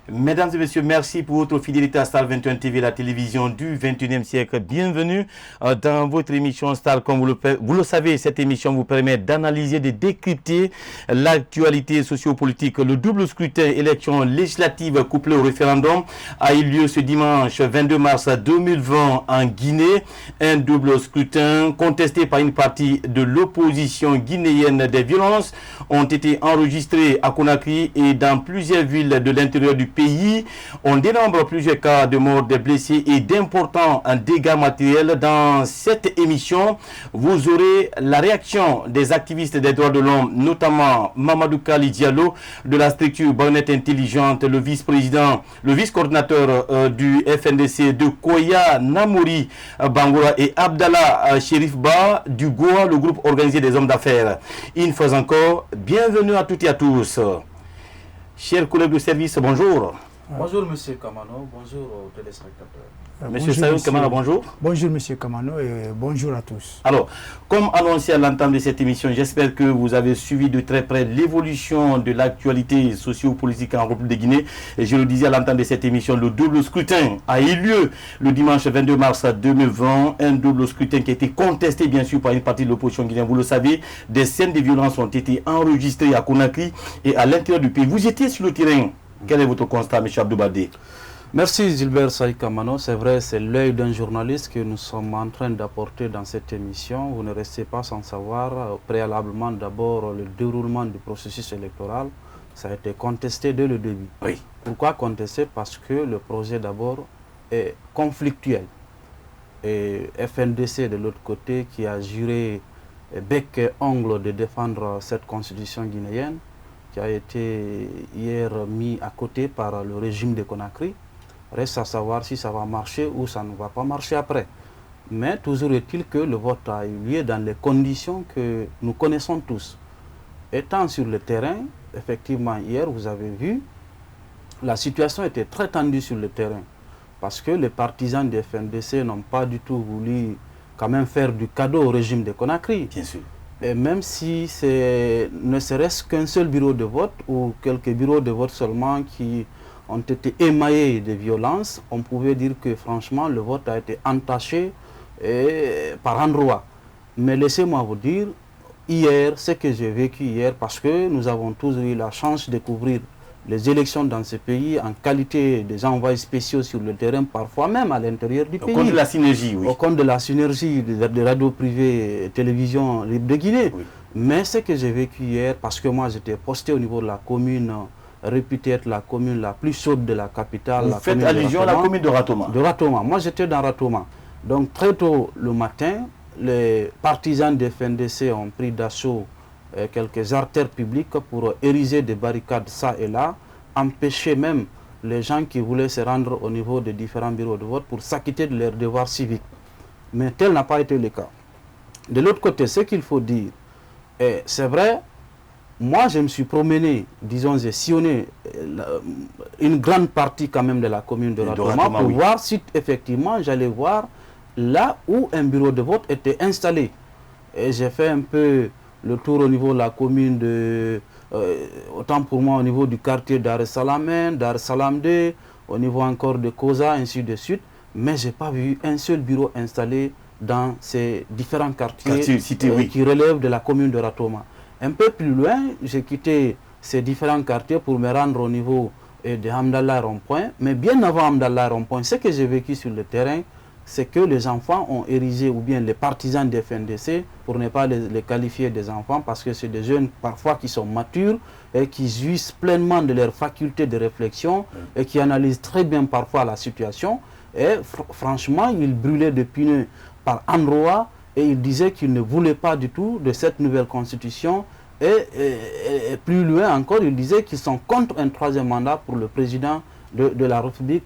Mesdames et messieurs, merci pour votre fidélité à Star 21 TV, la télévision du 21e siècle. Bienvenue dans votre émission Star. Comme vous le savez, cette émission vous permet d'analyser, de décrypter l'actualité sociopolitique. Le double scrutin élection législative couplée au référendum a eu lieu ce dimanche 22 mars 2020 en Guinée. Un double scrutin contesté par une partie de l'opposition guinéenne. Des violences ont été enregistrées à Conakry et dans plusieurs villes de l'intérieur du pays. On dénombre plusieurs cas de morts, de blessés et d'importants dégâts matériels. Dans cette émission, vous aurez la réaction des activistes des droits de l'homme, notamment Mamadou Kali Diallo de la structure Barnet Intelligente, le vice-coordinateur du FNDC de Koya Namouri Bangoura et Abdallah Sherif Ba du Goa, le groupe organisé des hommes d'affaires. Une fois encore, bienvenue à toutes et à tous. Chers collègues de service, bonjour. Bonjour Monsieur Kamano, bonjour aux téléspectateurs. Monsieur Sayoun Kamara, bonjour. Bonjour Monsieur Kamano et bonjour à tous. Alors, comme annoncé à l'entame de cette émission, j'espère que vous avez suivi de très près l'évolution de l'actualité socio-politique en République de Guinée. Et je le disais à l'entame de cette émission, le double scrutin a eu lieu le dimanche 22 mars 2020. Un double scrutin qui a été contesté bien sûr par une partie de l'opposition guinéenne. Vous le savez, des scènes de violence ont été enregistrées à Conakry et à l'intérieur du pays. Vous étiez sur le terrain. Quel est votre constat, M. Abdoubadé? Merci Gilbert Saïd Kamano. C'est vrai, c'est l'œil d'un journaliste que nous sommes en train d'apporter dans cette émission. Vous ne restez pas sans savoir, préalablement d'abord, le déroulement du processus électoral. Ça a été contesté dès le début. Oui. Pourquoi contesté? Parce que le projet d'abord est conflictuel. Et FNDC de l'autre côté qui a juré bec et ongle de défendre cette constitution guinéenne, qui a été hier mis à côté par le régime de Conakry. Reste à savoir si ça va marcher ou ça ne va pas marcher après. Mais toujours est-il que le vote a eu lieu dans les conditions que nous connaissons tous. Étant sur le terrain, effectivement, hier, vous avez vu, la situation était très tendue sur le terrain. Parce que les partisans des FNDC n'ont pas du tout voulu quand même faire du cadeau au régime de Conakry. Bien sûr. Et même si c'est ne serait-ce qu'un seul bureau de vote ou quelques bureaux de vote seulement qui ont été émaillés de violence, on pouvait dire que franchement le vote a été entaché par endroits. Mais laissez-moi vous dire, hier, ce que j'ai vécu hier, parce que nous avons tous eu la chance de couvrir les élections dans ce pays en qualité des envoyés spéciaux sur le terrain, parfois même à l'intérieur du pays. Au compte de la synergie, oui. Au compte de la synergie de radio privée et télévision libre de Guinée. Oui. Mais ce que j'ai vécu hier, parce que moi j'étais posté au niveau de la commune, réputée être la commune la plus chaude de la capitale. Vous faites allusion à la commune de Ratoma. De Ratoma. Moi j'étais dans Ratoma. Donc très tôt le matin, les partisans des FNDC ont pris d'assaut quelques artères publiques pour ériger des barricades ça et là, empêcher même les gens qui voulaient se rendre au niveau des différents bureaux de vote pour s'acquitter de leurs devoirs civiques. Mais tel n'a pas été le cas. De l'autre côté, ce qu'il faut dire, c'est vrai, moi je me suis promené, disons, j'ai sillonné une grande partie quand même de la commune de Ratoma pour voir si effectivement j'allais voir là où un bureau de vote était installé. Et j'ai fait un peu le tour au niveau de la commune de, autant pour moi au niveau du quartier Dar es Salaam 1, Dar es Salaam 2, au niveau encore de Koza, ainsi de suite. Mais je n'ai pas vu un seul bureau installé dans ces différents quartiers qui relèvent de la commune de Ratoma. Un peu plus loin, j'ai quitté ces différents quartiers pour me rendre au niveau de Hamdallah Rond-Point. Mais bien avant Hamdallah Rond-Point, ce que j'ai vécu sur le terrain, c'est que les enfants ont érigé, ou bien les partisans des FNDC, pour ne pas les qualifier des enfants, parce que c'est des jeunes parfois qui sont matures et qui jouissent pleinement de leur faculté de réflexion et qui analysent très bien parfois la situation. Et franchement, ils brûlaient des pneus par endroits et ils disaient qu'ils ne voulaient pas du tout de cette nouvelle constitution Et plus loin encore, il disait qu'ils sont contre un troisième mandat pour le président de la République,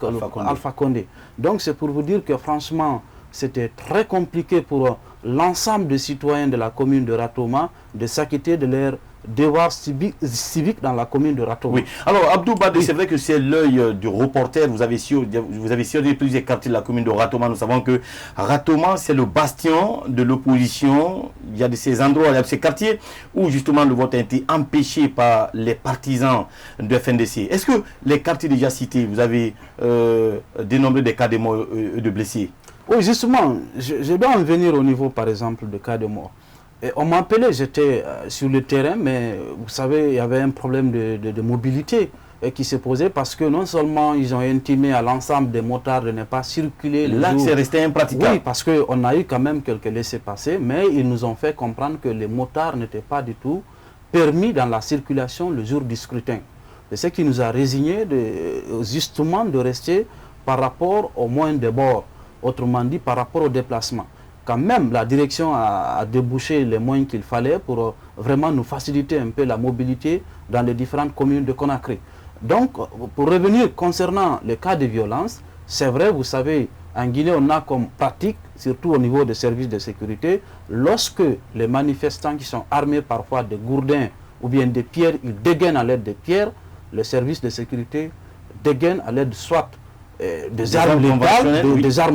Alpha Condé. Donc c'est pour vous dire que franchement, c'était très compliqué pour l'ensemble des citoyens de la commune de Ratoma de s'acquitter de leur devoir civique dans la commune de Ratoma. Oui. Alors, Abdou Badé, c'est vrai que c'est l'œil du reporter. Vous avez sillonné plusieurs quartiers de la commune de Ratoma. Nous savons que Ratoma, c'est le bastion de l'opposition. Il y a de ces endroits, il y a de ces quartiers où justement le vote a été empêché par les partisans de FNDC. Est-ce que les quartiers déjà cités, vous avez dénombré des cas de morts et de blessés? Oui, justement, je dois en venir au niveau, par exemple, de cas de mort. Et on m'appelait, j'étais sur le terrain, mais vous savez, il y avait un problème de mobilité qui s'est posé parce que non seulement ils ont intimé à l'ensemble des motards de ne pas circuler le là, jour. c'est resté impraticable. Oui, parce qu'on a eu quand même quelques laissés-passer, mais ils nous ont fait comprendre que les motards n'étaient pas du tout permis dans la circulation le jour du scrutin. C'est ce qui nous a résignés justement de rester par rapport aux moyens de bord, autrement dit par rapport au déplacement. Quand même, la direction a débouché les moyens qu'il fallait pour vraiment nous faciliter un peu la mobilité dans les différentes communes de Conakry. Donc, pour revenir concernant les cas de violence, c'est vrai, vous savez, en Guinée, on a comme pratique, surtout au niveau des services de sécurité, lorsque les manifestants qui sont armés parfois de gourdins ou bien de pierres, ils dégainent à l'aide de pierres, les services de sécurité dégainent à l'aide soit des armes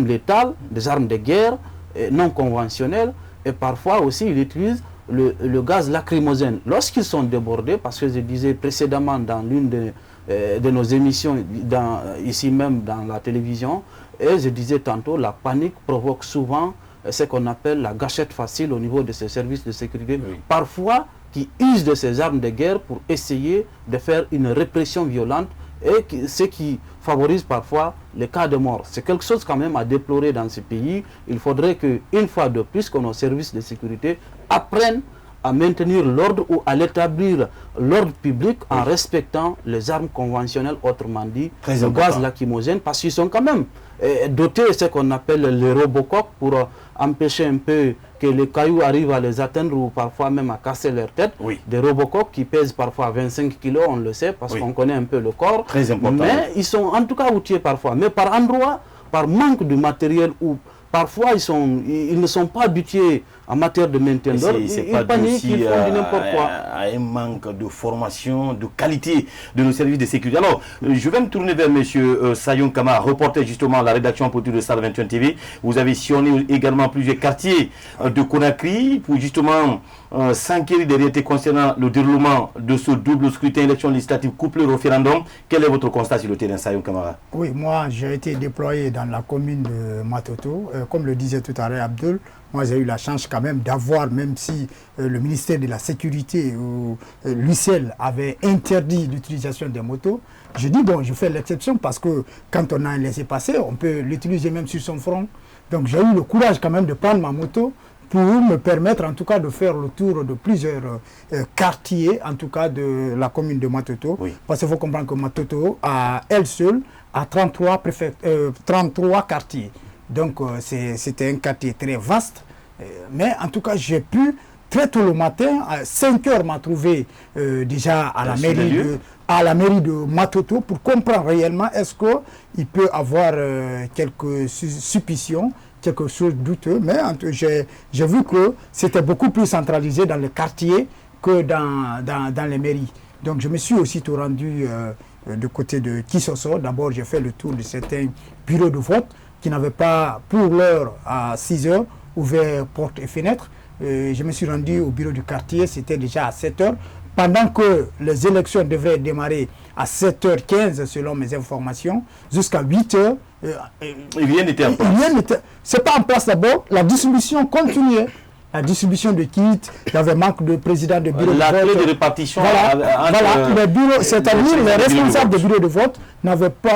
létales, des armes de guerre, non conventionnels, et parfois aussi ils utilisent le gaz lacrymogène. Lorsqu'ils sont débordés, parce que je disais précédemment dans l'une de nos émissions, ici même dans la télévision, et je disais tantôt, la panique provoque souvent ce qu'on appelle la gâchette facile au niveau de ces services de sécurité, parfois qui usent de ces armes de guerre pour essayer de faire une répression violente, et ce qui favorise parfois les cas de mort. C'est quelque chose quand même à déplorer dans ce pays. Il faudrait qu'une fois de plus, que nos services de sécurité apprennent à maintenir l'ordre ou à l'établir l'ordre public en respectant les armes conventionnelles, autrement dit, le gaz lacrymogène, parce qu'ils sont quand même dotés de ce qu'on appelle les robocops pour empêcher un peu que les cailloux arrivent à les atteindre ou parfois même à casser leur tête. Oui. Des robocops qui pèsent parfois 25 kilos, on le sait, parce qu'on connaît un peu le corps. Très important. Mais ils sont en tout cas outillés parfois. Mais par endroit, par manque de matériel ou parfois ils ne sont pas habitués en matière de maintien d'ordre, ils paniquent, ils font du n'importe quoi. Un manque de formation, de qualité de nos services de sécurité. Alors, je vais me tourner vers M. Sayon Kama, reporter justement à la rédaction politique de Star 21 TV. Vous avez sillonné également plusieurs quartiers de Conakry pour justement s'enquérir des réalités concernant le déroulement de ce double scrutin élection législative couplé au référendum. Quel est votre constat sur le terrain, Sayon Kamara? Oui, moi j'ai été déployé dans la commune de Matoto. Comme le disait tout à l'heure Abdul, moi j'ai eu la chance quand même d'avoir, même si le ministère de la Sécurité ou l'UCL avait interdit l'utilisation des motos, je dis bon, je fais l'exception parce que quand on a un laissez-passer, on peut l'utiliser même sur son front. Donc j'ai eu le courage quand même de prendre ma moto pour me permettre en tout cas de faire le tour de plusieurs quartiers, en tout cas de la commune de Matoto. Oui. Parce qu'il faut comprendre que Matoto, à elle seule, a 33 quartiers. Donc c'était un quartier très vaste. Mais en tout cas, j'ai pu, très tôt le matin, à 5 heures, m'a trouvé déjà à la mairie de Matoto pour comprendre réellement est-ce qu'il peut avoir quelques suspicions, quelque chose de douteux, mais j'ai vu que c'était beaucoup plus centralisé dans le quartier que dans les mairies. Donc je me suis aussitôt rendu du côté de Kisoso. D'abord, j'ai fait le tour de certains bureaux de vote qui n'avaient pas, pour l'heure, à 6 heures, ouvert portes et fenêtres. Je me suis rendu au bureau du quartier, c'était déjà à 7 heures. Pendant que les élections devaient démarrer à 7h15 selon mes informations, jusqu'à 8h. Rien n'était en place. Ce n'est pas en place d'abord, la distribution continuait. La distribution de kits, il y avait manque de président de bureau de vote. La clé de répartition. Voilà, les bureaux, c'est-à-dire les responsables de bureau de vote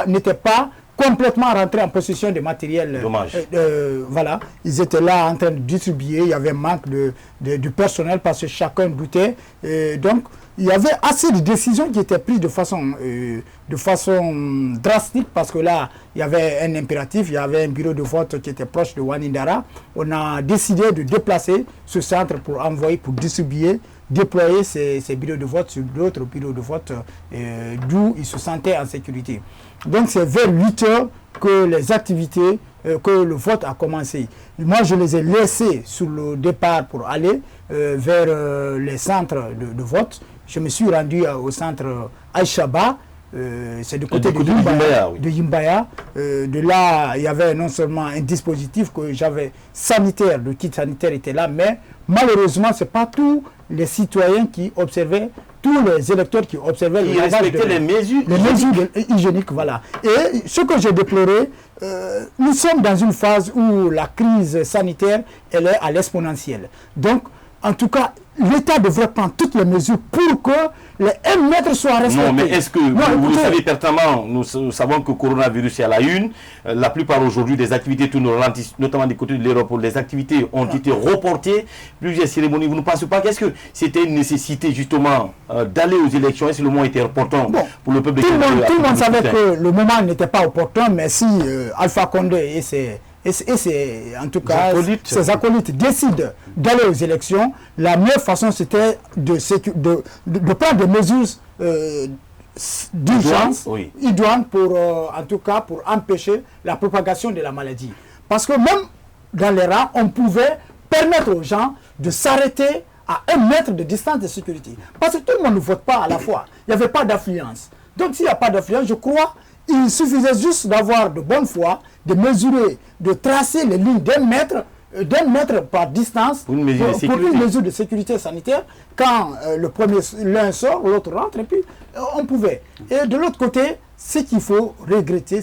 n'étaient pas complètement rentrés en possession de matériel. Dommage. Voilà, ils étaient là en train de distribuer, il y avait manque de personnel parce que chacun doutait. Donc, il y avait assez de décisions qui étaient prises de façon drastique parce que là, il y avait un impératif, il y avait un bureau de vote qui était proche de Wanindara. On a décidé de déplacer ce centre pour envoyer, pour distribuer déployer ces bureaux de vote sur d'autres bureaux de vote d'où ils se sentaient en sécurité. Donc c'est vers 8 heures que les activités, que le vote a commencé. Moi, je les ai laissés sur le départ pour aller vers les centres de vote. Je me suis rendu au centre Aïchaba, c'est du côté de Yimbaya. Oui. De Yimbaya. De là, il y avait non seulement un dispositif que j'avais sanitaire, le kit sanitaire était là, mais malheureusement, ce n'est pas tous les citoyens qui observaient, tous les électeurs qui observaient Ils respectaient les mesures hygiéniques. Voilà. Et ce que j'ai déploré, nous sommes dans une phase où la crise sanitaire, elle est à l'exponentielle. Donc, en tout cas, l'État devrait prendre toutes les mesures pour que les 1 mètre soient respectés. Non, mais est-ce que vous le savez pertinemment, nous savons que le coronavirus est à la une. La plupart aujourd'hui des activités tournent au ralenti, notamment du côté de l'Europe, les activités ont été reportées, plusieurs cérémonies. Vous ne pensez pas qu'est-ce que c'était une nécessité justement d'aller aux élections? Est-ce que le moment était opportun pour le peuple? Tout le monde savait que le moment n'était pas opportun, mais si Alpha Condé et c'est en tout cas ces acolytes décident d'aller aux élections, la meilleure façon c'était de prendre des mesures d'urgence, idoines pour en tout cas pour empêcher la propagation de la maladie. Parce que même dans les rangs, on pouvait permettre aux gens de s'arrêter à 1 mètre de distance de sécurité. Parce que tout le monde ne vote pas à la fois. Il n'y avait pas d'affluence. Donc s'il n'y a pas d'affluence, je crois il suffisait juste d'avoir de bonne foi, de mesurer, de tracer les lignes d'1 mètre par distance pour une mesure de sécurité sanitaire. Quand l'un sort, l'autre rentre, et puis on pouvait. Et de l'autre côté, ce qu'il faut regretter,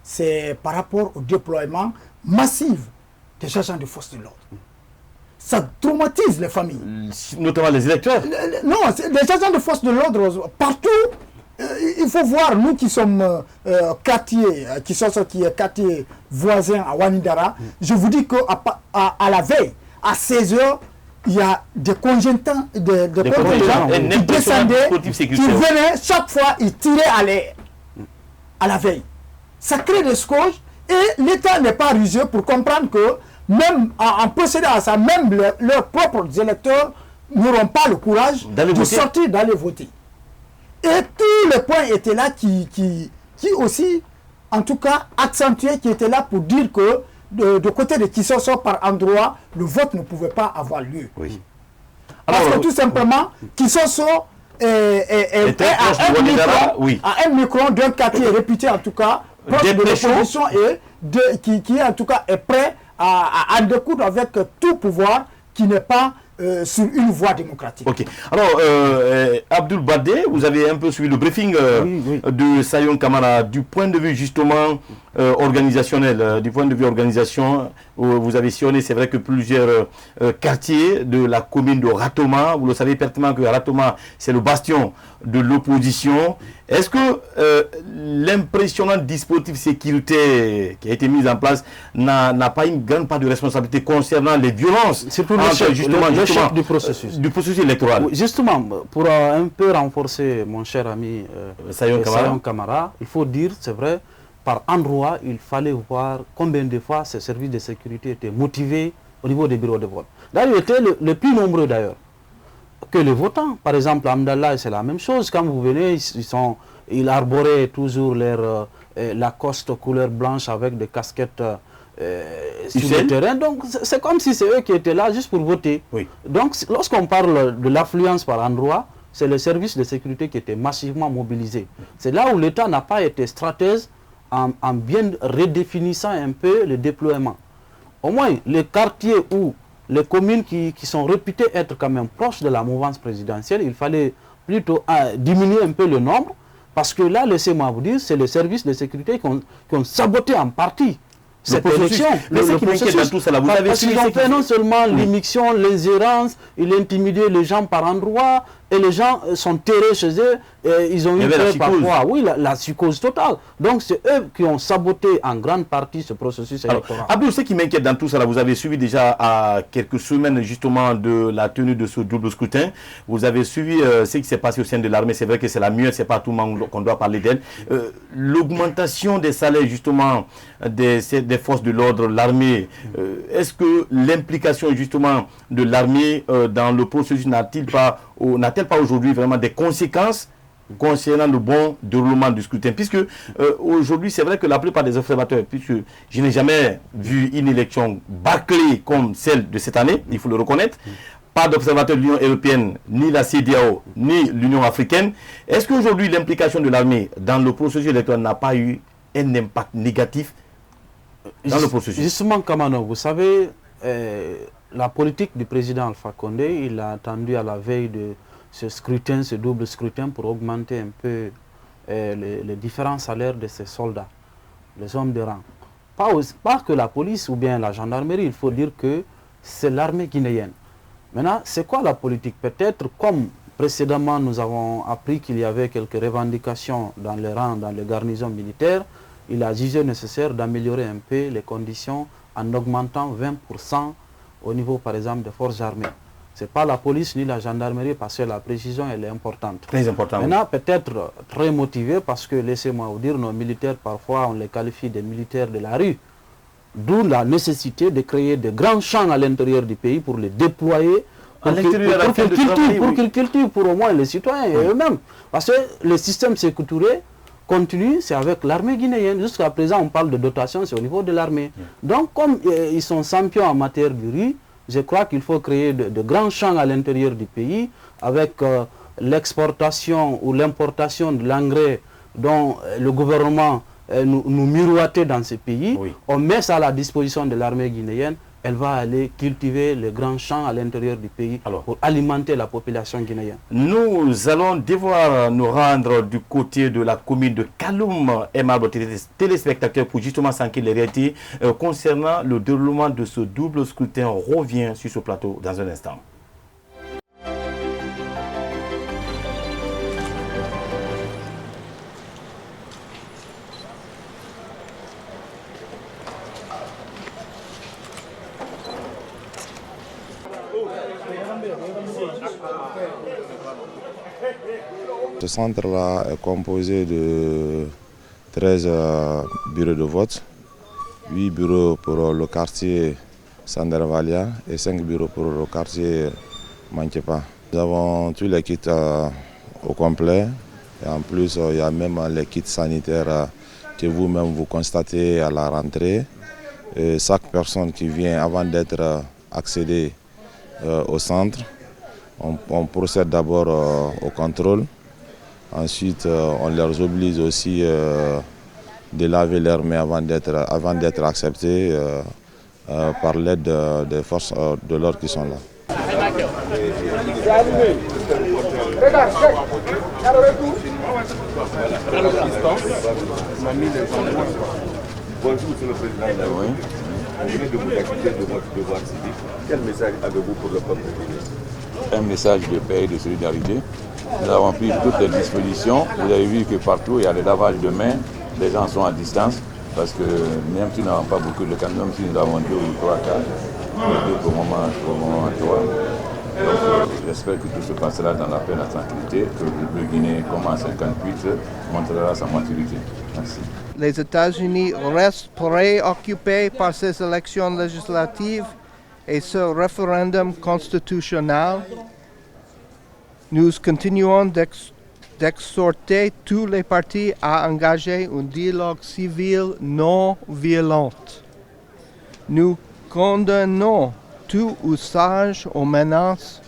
c'est par rapport au déploiement massif des agents de force de l'ordre. Ça traumatise les familles. Notamment les électeurs. Non, les agents de force de l'ordre, partout. Il faut voir, nous qui sommes quartier voisin à Wanidara, je vous dis qu'à la veille, à 16 h, il y a des contingents qui descendaient, qui venaient, chaque fois, ils tiraient à l'air, à la veille. Ça crée des scotches et l'État n'est pas rusé pour comprendre que, même en procédant à ça, même leurs propres électeurs n'auront pas le courage de sortir, d'aller voter. Et tous les points étaient là qui aussi, en tout cas, accentuaient, qui étaient là pour dire que de côté de Kisosso, par endroit, le vote ne pouvait pas avoir lieu. Oui. Parce que tout simplement, Kisosso est à un micron d'un quartier réputé, en tout cas, proche de l'opposition et qui en tout cas est prêt à découdre avec tout pouvoir qui n'est pas sur une voie démocratique. Ok. Alors, Abdoul Badé, vous avez un peu suivi le briefing de Sayon Kamara. Du point de vue justement organisationnel, du point de vue organisation, vous avez sillonné, c'est vrai que plusieurs quartiers de la commune de Ratoma. Vous le savez pertinemment que Ratoma, c'est le bastion de l'opposition. Est-ce que l'impressionnant dispositif sécurité qui a été mis en place n'a pas une grande part de responsabilité concernant les violences? C'est pour l'échec du processus électoral. Oui, justement, pour un peu renforcer mon cher ami Sayon Kamara, il faut dire, c'est vrai, par endroit, il fallait voir combien de fois ces services de sécurité étaient motivés au niveau des bureaux de vote. Là, ils étaient les plus nombreux d'ailleurs que les votants. Par exemple, à Amdallah, c'est la même chose. Quand vous venez, ils arboraient toujours leur Lacoste couleur blanche avec des casquettes sur le terrain. Donc, c'est comme si c'est eux qui étaient là juste pour voter. Oui. Donc, lorsqu'on parle de l'affluence par endroit, c'est le service de sécurité qui était massivement mobilisé. C'est là où l'État n'a pas été stratège en bien redéfinissant un peu le déploiement. Au moins, les quartiers où les communes qui sont réputées être quand même proches de la mouvance présidentielle, il fallait plutôt diminuer un peu le nombre, parce que là, laissez-moi vous dire, c'est les services de sécurité qui ont saboté en partie cette élection. Le processus dans tout ça, parce qu'ils ont fait non seulement l'immixtion, l'ingérence, ils intimidaient les gens par endroits, et les gens sont terrés chez eux, et ils ont eu peur parfois. Oui, la psychose totale. Donc c'est eux qui ont saboté en grande partie ce processus électoral. Abdou, ce qui m'inquiète dans tout ça, vous avez suivi déjà à quelques semaines justement de la tenue de ce double scrutin. Vous avez suivi ce qui s'est passé au sein de l'armée. C'est vrai que c'est la muette, c'est pas tout le monde qu'on doit parler d'elle. L'augmentation des salaires justement des forces de l'ordre, l'armée, est-ce que l'implication justement de l'armée dans le processus n'a-t-elle pas aujourd'hui vraiment des conséquences concernant le bon déroulement du scrutin, puisque aujourd'hui c'est vrai que la plupart des observateurs, puisque je n'ai jamais vu une élection bâclée comme celle de cette année, il faut le reconnaître, pas d'observateurs de l'Union européenne, ni la CEDEAO, ni l'Union africaine. Est-ce qu'aujourd'hui l'implication de l'armée dans le processus électoral n'a pas eu un impact négatif dans le processus? Justement, Kamano, vous savez, la politique du président Alpha Condé, il a attendu à la veille de ce scrutin, ce double scrutin, pour augmenter un peu les différents salaires de ces soldats, les hommes de rang. Pas que la police ou bien la gendarmerie, il faut dire que c'est l'armée guinéenne. Maintenant, c'est quoi la politique? Peut-être comme précédemment nous avons appris qu'il y avait quelques revendications dans les rangs, dans les garnisons militaires, il a jugé nécessaire d'améliorer un peu les conditions en augmentant 20% au niveau par exemple des forces armées. Ce n'est pas la police ni la gendarmerie parce que la précision elle est importante. Très important. Maintenant, peut-être très motivé parce que, laissez-moi vous dire, nos militaires, parfois on les qualifie des militaires de la rue. D'où la nécessité de créer de grands champs à l'intérieur du pays pour les déployer, pour qu'ils cultivent pour au moins les citoyens et eux-mêmes. Parce que le système sécurité continue, c'est avec l'armée guinéenne. Jusqu'à présent, on parle de dotation, c'est au niveau de l'armée. Donc, comme ils sont champions en matière de riz, je crois qu'il faut créer de grands champs à l'intérieur du pays avec l'exportation ou l'importation de l'engrais dont le gouvernement nous miroitait dans ces pays. Oui. On met ça à la disposition de l'armée guinéenne. Elle va aller cultiver les grands champs à l'intérieur du pays pour alimenter la population guinéenne. Nous allons devoir nous rendre du côté de la commune de Kaloum, aimables téléspectateurs, pour justement s'enquêter les réalités concernant le déroulement de ce double scrutin. On revient sur ce plateau dans un instant. Ce centre-là est composé de 13 bureaux de vote, 8 bureaux pour le quartier Sandervalia et 5 bureaux pour le quartier Manchepa. Nous avons tous les kits au complet et en plus il y a même les kits sanitaires que vous-même vous constatez à la rentrée. Et chaque personne qui vient avant d'être accédée au centre, on procède d'abord au contrôle. Ensuite, on leur oblige aussi de laver leurs mains avant d'être acceptés par l'aide des forces de l'ordre qui sont là. Bonjour, Monsieur le Président. Oui. Vous venez de vous acquitter de votre devoir civique. Quel message avez-vous pour le peuple guinéen? Un message de paix et de solidarité. Nous avons pris toutes les dispositions. Vous avez vu que partout il y a des lavages de mains. Les gens sont à distance parce que même si nous n'avons pas beaucoup de cas, même si nous avons 2 ou 3 cas, 2 pour le moment 3. Donc j'espère que tout se passera dans la paix et la tranquillité, que le Guinée, comme en 58, montrera sa maturité. Merci. Les États-Unis restent préoccupés par ces élections législatives et ce référendum constitutionnel. Nous continuons d'exhorter tous les partis à engager un dialogue civil non violent. Nous condamnons tout usage ou menace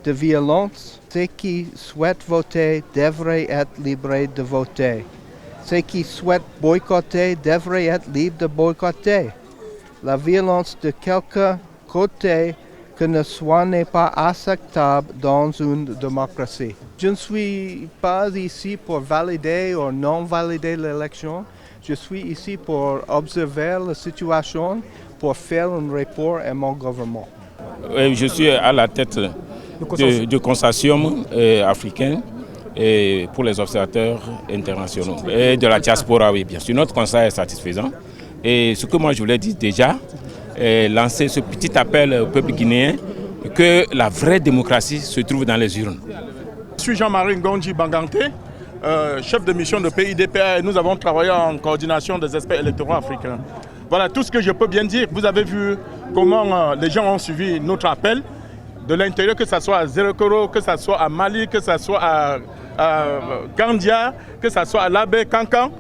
de violence. Ceux qui souhaitent voter devraient être libres de voter. Ceux qui souhaitent boycotter devraient être libres de boycotter. La violence de quelque côté que n'est pas acceptable dans une démocratie. Je ne suis pas ici pour valider ou non valider l'élection. Je suis ici pour observer la situation, pour faire un rapport à mon gouvernement. Je suis à la tête de consortium africain et pour les observateurs internationaux et de la diaspora, oui, bien sûr. Notre constat est satisfaisant. Et ce que moi je voulais dire déjà, lancer ce petit appel au peuple guinéen que la vraie démocratie se trouve dans les urnes. Je suis Jean-Marie Ngonji Bangante, chef de mission de PIDPA, et nous avons travaillé en coordination des experts électoraux africains. Voilà tout ce que je peux bien dire. Vous avez vu comment les gens ont suivi notre appel de l'intérieur, que ce soit à Zérekoro, que ce soit à Mali, que ce soit à Gandia, que ce soit à Labé, Kankan.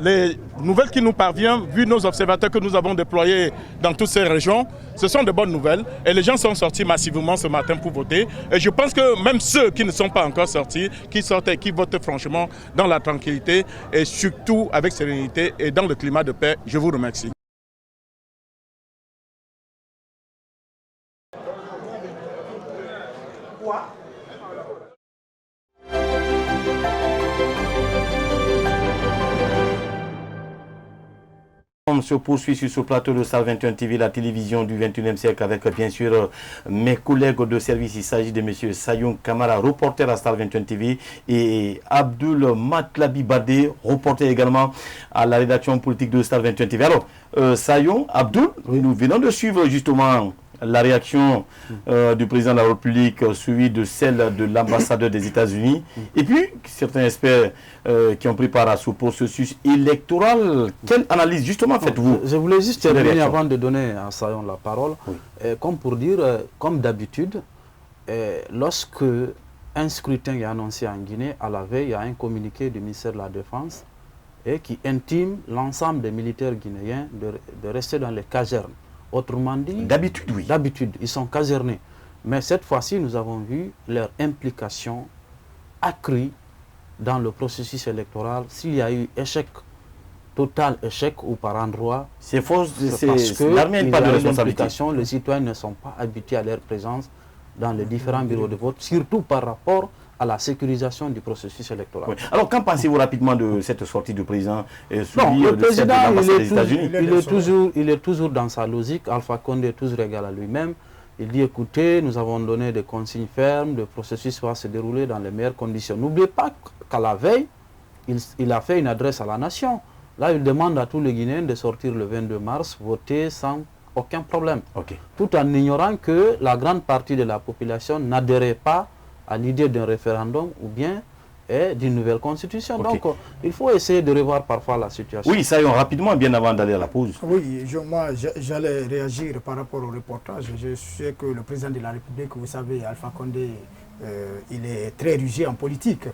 Les nouvelles qui nous parviennent, vu nos observateurs que nous avons déployés dans toutes ces régions, ce sont de bonnes nouvelles. Et les gens sont sortis massivement ce matin pour voter. Et je pense que même ceux qui ne sont pas encore sortis, qui sortent et qui votent franchement dans la tranquillité et surtout avec sérénité et dans le climat de paix, je vous remercie. On se poursuit sur ce plateau de Star 21 TV, la télévision du 21e siècle, avec bien sûr mes collègues de service. Il s'agit de M. Sayoun Kamara, reporter à Star 21 TV, et Abdul Matlabi Badé, reporter également à la rédaction politique de Star 21 TV. Alors, Sayoun, Abdul, nous venons de suivre justement la réaction du président de la République suivie de celle de l'ambassadeur des États-Unis. Et puis, certains experts qui ont pris part à ce processus électoral. Quelle analyse justement faites-vous? Je voulais juste terminer avant de donner à Sayon la parole. Oui. Comme pour dire, comme d'habitude, lorsque un scrutin est annoncé en Guinée, à la veille, il y a un communiqué du ministère de la Défense qui intime l'ensemble des militaires guinéens de rester dans les casernes. Autrement dit, d'habitude, oui. D'habitude, ils sont casernés. Mais cette fois-ci, nous avons vu leur implication accrue dans le processus électoral. S'il y a eu échec, total échec ou par endroit, c'est faux, parce que l'armée n'a pas de responsabilité. Les citoyens ne sont pas habitués à leur présence dans les différents bureaux de vote, surtout par rapport à la sécurisation du processus électoral. Oui. Alors, qu'en pensez-vous rapidement de cette sortie du président le président, il est toujours dans sa logique. Alpha Condé est toujours égal à lui-même. Il dit, écoutez, nous avons donné des consignes fermes, le processus va se dérouler dans les meilleures conditions. N'oubliez pas qu'à la veille, il a fait une adresse à la nation. Là, il demande à tous les Guinéens de sortir le 22 mars, voter sans aucun problème. Tout en ignorant que la grande partie de la population n'adhérait pas à l'idée d'un référendum ou bien d'une nouvelle constitution. Donc, il faut essayer de revoir parfois la situation. Oui, ça y est, rapidement, bien avant d'aller à la pause. Oui, moi, j'allais réagir par rapport au reportage. Je sais que le président de la République, vous savez, Alpha Condé, il est très rusé en politique.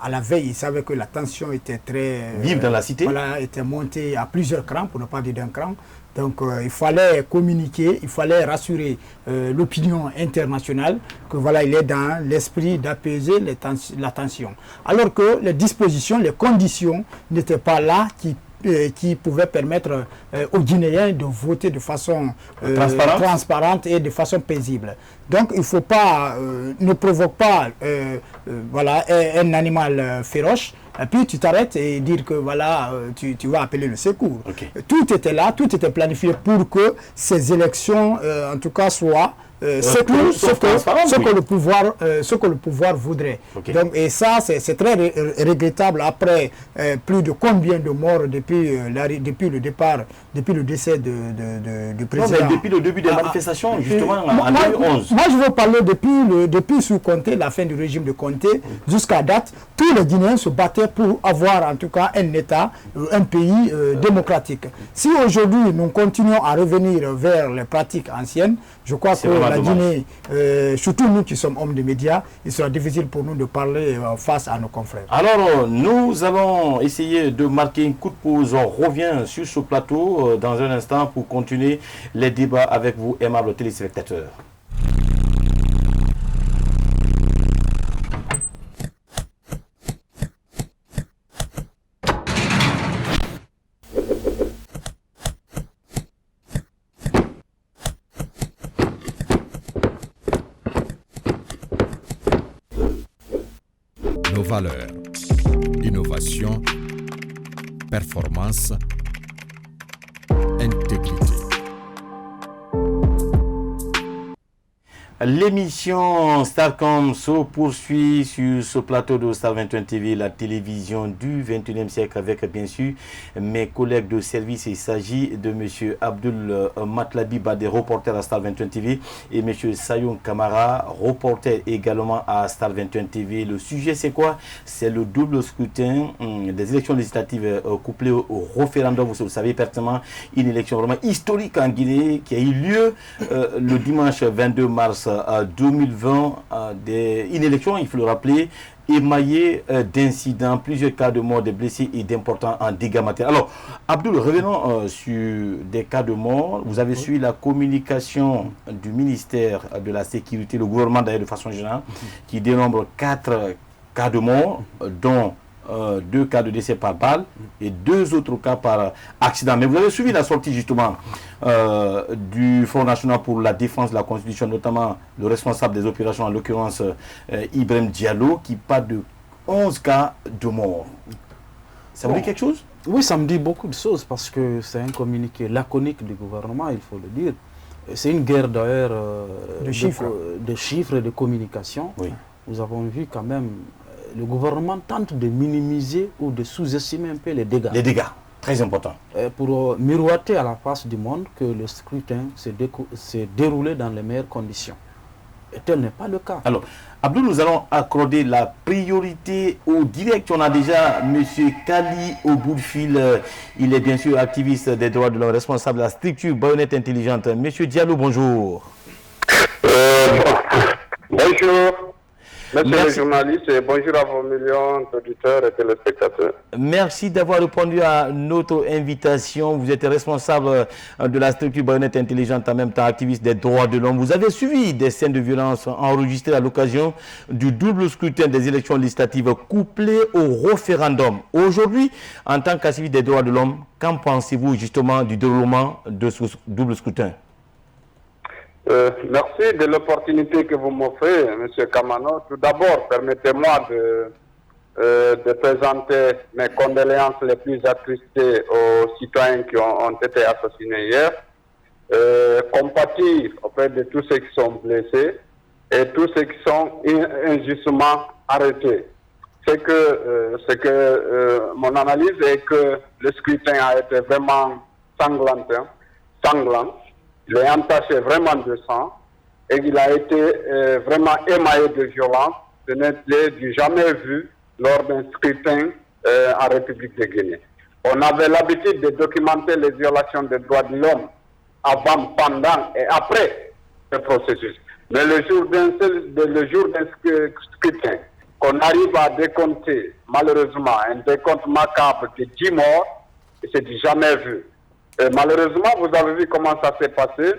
À la veille, il savait que la tension était très... vive dans la cité. Voilà, était montée à plusieurs crans, pour ne pas dire d'un cran. Donc il fallait communiquer, il fallait rassurer l'opinion internationale que voilà, il est dans l'esprit d'apaiser la tension. Alors que les dispositions, les conditions n'étaient pas là qui pouvaient permettre aux Guinéens de voter de façon transparente et de façon paisible. Donc il ne faut pas, ne provoque pas voilà, un animal féroce. Et puis tu t'arrêtes et dire que voilà, tu vas appeler le secours. Tout était là, tout était planifié pour que ces élections, en tout cas, soient ce que le pouvoir voudrait. Donc, et ça, c'est très regrettable après plus de combien de morts depuis le départ, depuis le décès du président. Non, depuis le début des manifestations, justement, en 2011. Moi, je veux parler depuis sous Conté, la fin du régime de Conté, jusqu'à date, tous les Guinéens se battaient pour avoir en tout cas un État, un pays démocratique. Si aujourd'hui nous continuons à revenir vers les pratiques anciennes, je crois que la Guinée, surtout nous qui sommes hommes de médias, il sera difficile pour nous de parler face à nos confrères. Alors, nous allons essayer de marquer un coup de pause. On revient sur ce plateau dans un instant pour continuer les débats avec vous, aimables téléspectateurs. Nos valeurs, innovation, performance, intégrité. L'émission Starcom se poursuit sur ce plateau de Star 21 TV, la télévision du 21e siècle, avec bien sûr mes collègues de service. Il s'agit de M. Abdul Matlabi Bade, reporter à Star 21 TV, et M. Sayoun Kamara, reporter également à Star 21 TV. Le sujet, c'est quoi? C'est le double scrutin des élections législatives couplées au référendum. Vous le savez pertinemment, une élection vraiment historique en Guinée qui a eu lieu le dimanche 22 mars 2020, une élection, il faut le rappeler, émaillée d'incidents, plusieurs cas de mort, de blessés et d'importants dégâts matériels. Alors, Abdul, revenons sur des cas de mort. Vous avez suivi la communication du ministère de la Sécurité, le gouvernement d'ailleurs de façon générale, qui dénombre 4 cas de mort, dont 2 cas de décès par balle et 2 autres cas par accident. Mais vous avez suivi la sortie justement du Front National pour la défense de la Constitution, notamment le responsable des opérations, en l'occurrence Ibrahim Diallo, qui parle de 11 cas de mort. Ça vous dit quelque chose? Oui, ça me dit beaucoup de choses parce que c'est un communiqué laconique du gouvernement, il faut le dire. C'est une guerre d'ailleurs de chiffres et de communication. Oui. Nous avons vu quand même le gouvernement tente de minimiser ou de sous-estimer un peu les dégâts. Les dégâts, très important. Pour miroiter à la face du monde que le scrutin s'est déroulé dans les meilleures conditions. Et tel n'est pas le cas. Alors, Abdou, nous allons accorder la priorité au direct. On a déjà M. Kali au bout de fil. Il est bien sûr activiste des droits de l'homme, responsable de la structure Bayonnette Intelligente. M. Diallo, bonjour. Bonjour. Monsieur le journaliste, et bonjour à vos millions d'auditeurs et téléspectateurs. Merci d'avoir répondu à notre invitation. Vous êtes responsable de la structure Bayonnette Intelligente, en même temps activiste des droits de l'homme. Vous avez suivi des scènes de violence enregistrées à l'occasion du double scrutin des élections législatives couplées au référendum. Aujourd'hui, en tant qu'activiste des droits de l'homme, qu'en pensez-vous justement du déroulement de ce double scrutin? Merci de l'opportunité que vous m'offrez, M. Kamano. Tout d'abord, permettez-moi de présenter mes condoléances les plus attristées aux citoyens qui ont été assassinés hier, compatir auprès de tous ceux qui sont blessés et tous ceux qui sont injustement arrêtés. Mon analyse est que le scrutin a été vraiment sanglant. Il est entaché vraiment de sang et il a été vraiment émaillé de violence. Ce n'est du jamais vu lors d'un scrutin en République de Guinée. On avait l'habitude de documenter les violations des droits de l'homme avant, pendant et après ce processus. Mais le jour d'un scrutin, qu'on arrive à décompter, malheureusement, un décompte macabre de 10 morts, c'est du jamais vu. Malheureusement, vous avez vu comment ça s'est passé.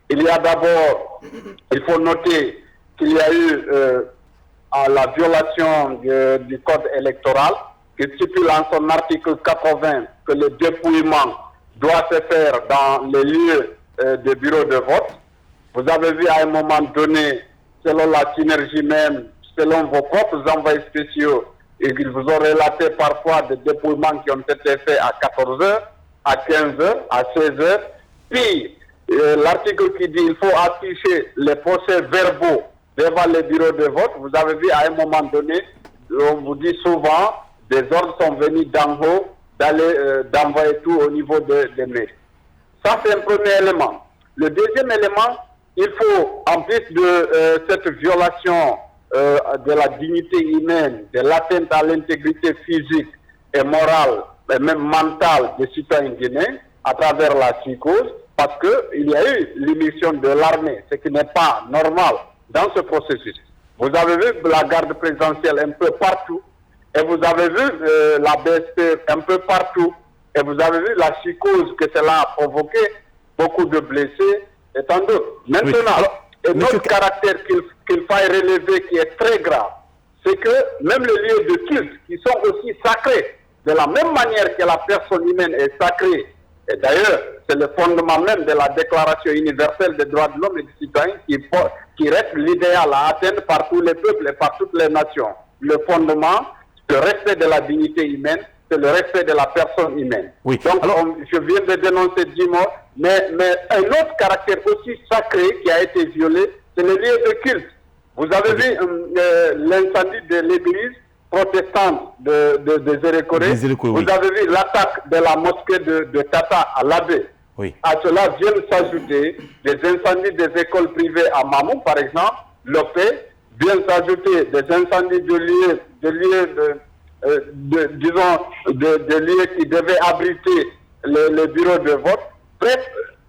Il y a d'abord, il faut noter qu'il y a eu la violation du code électoral qui stipule en son article 80 que le dépouillement doit se faire dans les lieux de bureaux de vote. Vous avez vu à un moment donné, selon la synergie même, selon vos propres envoyés spéciaux, et qu'ils vous ont relaté parfois des dépouillements qui ont été faits à 14 h, à 15 h, à 16 h. Puis, l'article qui dit qu'il faut afficher les procès verbaux devant les bureaux de vote. Vous avez vu à un moment donné, on vous dit souvent, des ordres sont venus d'en haut d'envoyer tout au niveau des mairies. Ça, c'est un premier élément. Le deuxième élément, il faut, en plus de cette violation de la dignité humaine, de l'atteinte à l'intégrité physique et morale, et même mentale des citoyens guinéens, à travers la psychose, parce qu'il y a eu l'émission de l'armée, ce qui n'est pas normal dans ce processus. Vous avez vu la garde présidentielle un peu partout, et vous avez vu la BSP un peu partout, et vous avez vu la psychose que cela a provoqué, beaucoup de blessés, et tant d'autres. Maintenant, un autre caractère qu'il faille relever qui est très grave, c'est que même les lieux de culte, qui sont aussi sacrés, de la même manière que la personne humaine est sacrée, et d'ailleurs, c'est le fondement même de la Déclaration universelle des droits de l'homme et du citoyen qui reste l'idéal à atteindre par tous les peuples et par toutes les nations. Le fondement, le respect de la dignité humaine, c'est le respect de la personne humaine. Oui. Donc, je viens de dénoncer 10 morts, mais un autre caractère aussi sacré qui a été violé, c'est les lieux de culte. Vous avez vu l'incendie de l'église protestante de Zérékoré. Vous avez vu l'attaque de la mosquée de Tata à l'Abbé. Oui. À cela viennent s'ajouter des incendies des écoles privées à Mamou, par exemple, Lopé, viennent s'ajouter des incendies de lieux de lieux qui devaient abriter le bureau de vote. Bref,